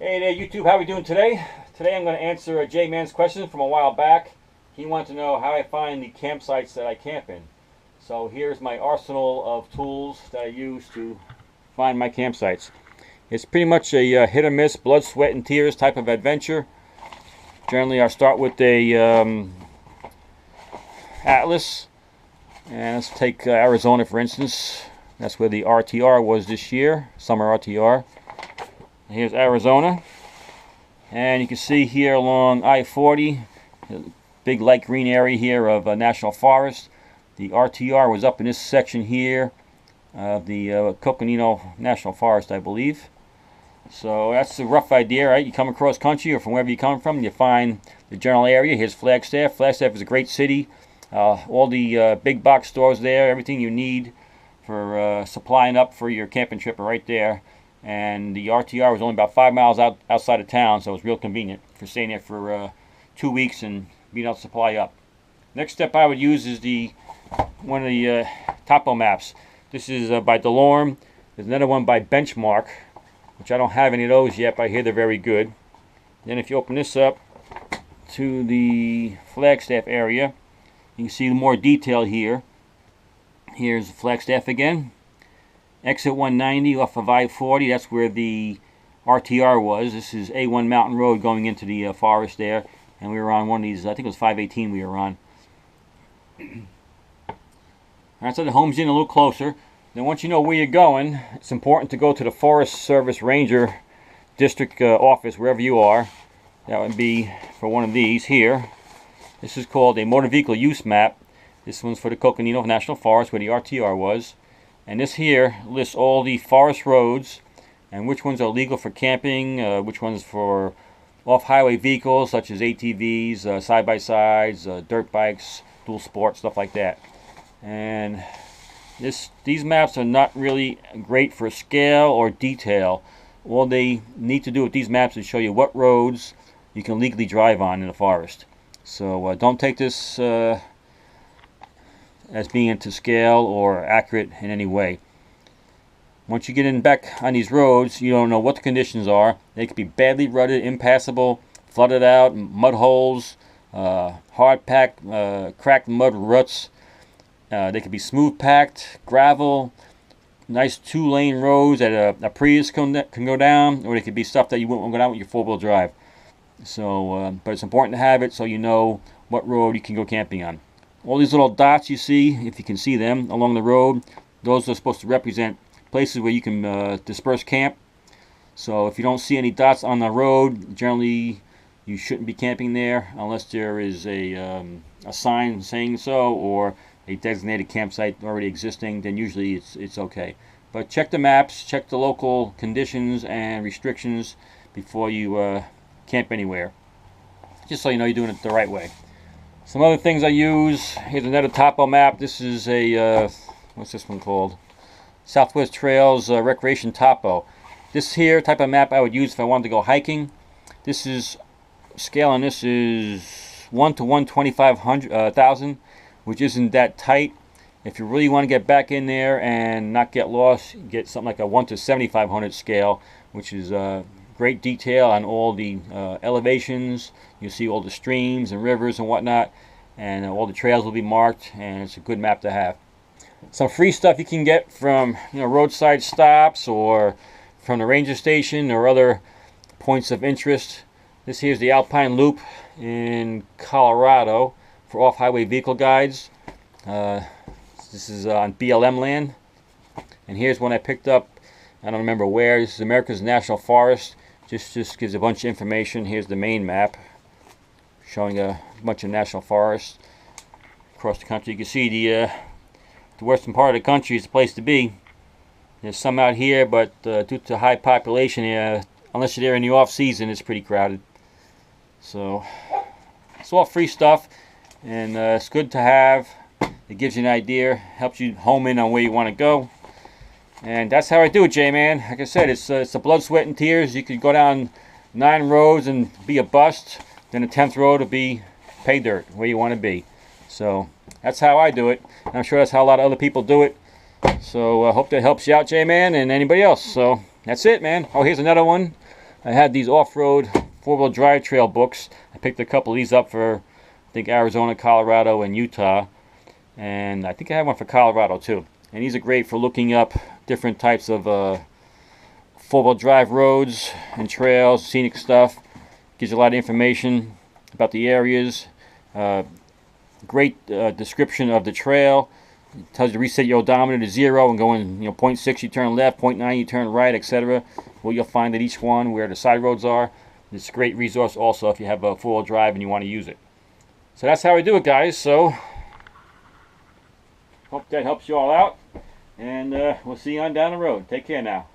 Hey there, YouTube. How are we doing today? Today I'm going to answer a jman's question from a while back. He wanted to know how I find the campsites that I camp in. So here's my arsenal of tools that I use to find my campsites. It's pretty much a hit or miss, blood, sweat, and tears type of adventure. Generally, I'll start with a atlas. And let's take Arizona, for instance. That's where the RTR was this year, summer RTR. Here's Arizona, and you can see here along I-40, big light green area here of National Forest. The RTR was up in this section here of the Coconino National Forest, I believe. So that's a rough idea, right? You come across country or from wherever you come from, you find the general area. Here's Flagstaff. Flagstaff is a great city. All the big box stores there, everything you need for supplying up for your camping trip are right there. And the RTR was only about 5 miles outside of town, so it was real convenient for staying there for 2 weeks and being able to supply up. Next step I would use is one of the topo maps. This is by DeLorme. There's another one by Benchmark, which I don't have any of those yet, but I hear they're very good. Then if you open this up to the Flagstaff area, you can see more detail here. Here's Flagstaff again. Exit 190 off of I-40, that's where the RTR was. This is A1 Mountain Road going into the forest there. And we were on one of these, I think it was 518 we were on. Alright, so the home's in a little closer. Then once you know where you're going, it's important to go to the Forest Service Ranger District office, wherever you are. That would be for one of these here. This is called a motor vehicle use map. This one's for the Coconino National Forest, where the RTR was. And this here lists all the forest roads and which ones are legal for camping, which ones for off-highway vehicles such as ATVs, side-by-sides, dirt bikes, dual sport, stuff like that. And these maps are not really great for scale or detail. All they need to do with these maps is show you what roads you can legally drive on in the forest. So don't take this as being to scale or accurate in any way. Once you get in back on these roads, you don't know what the conditions are. They could be badly rutted, impassable, flooded out, mud holes, hard packed, cracked mud ruts. They could be smooth packed, gravel, nice 2-lane roads that a Prius can go down, or they could be stuff that you wouldn't go down with your 4-wheel drive. So, but it's important to have it so you know what road you can go camping on. All these little dots you see, if you can see them along the road, those are supposed to represent places where you can disperse camp. So if you don't see any dots on the road, generally you shouldn't be camping there unless there is a sign saying so or a designated campsite already existing. Then usually it's okay. But check the maps, check the local conditions and restrictions before you camp anywhere, just so you know you're doing it the right way. Some other things I use, here's another topo map. This is a, what's this one called? Southwest Trails Recreation Topo. This here type of map I would use if I wanted to go hiking. This is, scale on this is 1 to 125,000, which isn't that tight. If you really want to get back in there and not get lost, get something like a 1 to 7,500 scale, which is great detail on all the elevations. You'll see all the streams and rivers and whatnot, and all the trails will be marked, and it's a good map to have. Some free stuff you can get from roadside stops or from the ranger station or other points of interest. This here's the Alpine Loop in Colorado for off-highway vehicle guides. This is on BLM land, and here's one I picked up. I don't remember where. This is America's National Forest. Just gives a bunch of information. Here's the main map showing a bunch of national forests across the country. You can see the western part of the country is the place to be. There's some out here, but due to high population, unless you're there in the off season, it's pretty crowded. So it's all free stuff, and it's good to have. It gives you an idea, helps you home in on where you want to go. And that's how I do it, J-Man. Like I said, it's the blood, sweat, and tears. You could go down 9 roads and be a bust. Then the 10th road will be pay dirt, where you want to be. So that's how I do it. And I'm sure that's how a lot of other people do it. So I hope that helps you out, J-Man, and anybody else. So that's it, man. Oh, here's another one. I had these off-road four-wheel drive trail books. I picked a couple of these up for, I think, Arizona, Colorado, and Utah. And I think I have one for Colorado too. And these are great for looking up different types of four-wheel drive roads and trails, scenic stuff. Gives you a lot of information about the areas. Great description of the trail. It tells you to reset your odometer to 0 and go in, 0.6 you turn left, 0.9 you turn right, etc. What you'll find at each one, where the side roads are. It's a great resource also if you have a four-wheel drive and you want to use it. So that's how I do it, guys. So hope that helps you all out, and we'll see you on down the road. Take care now.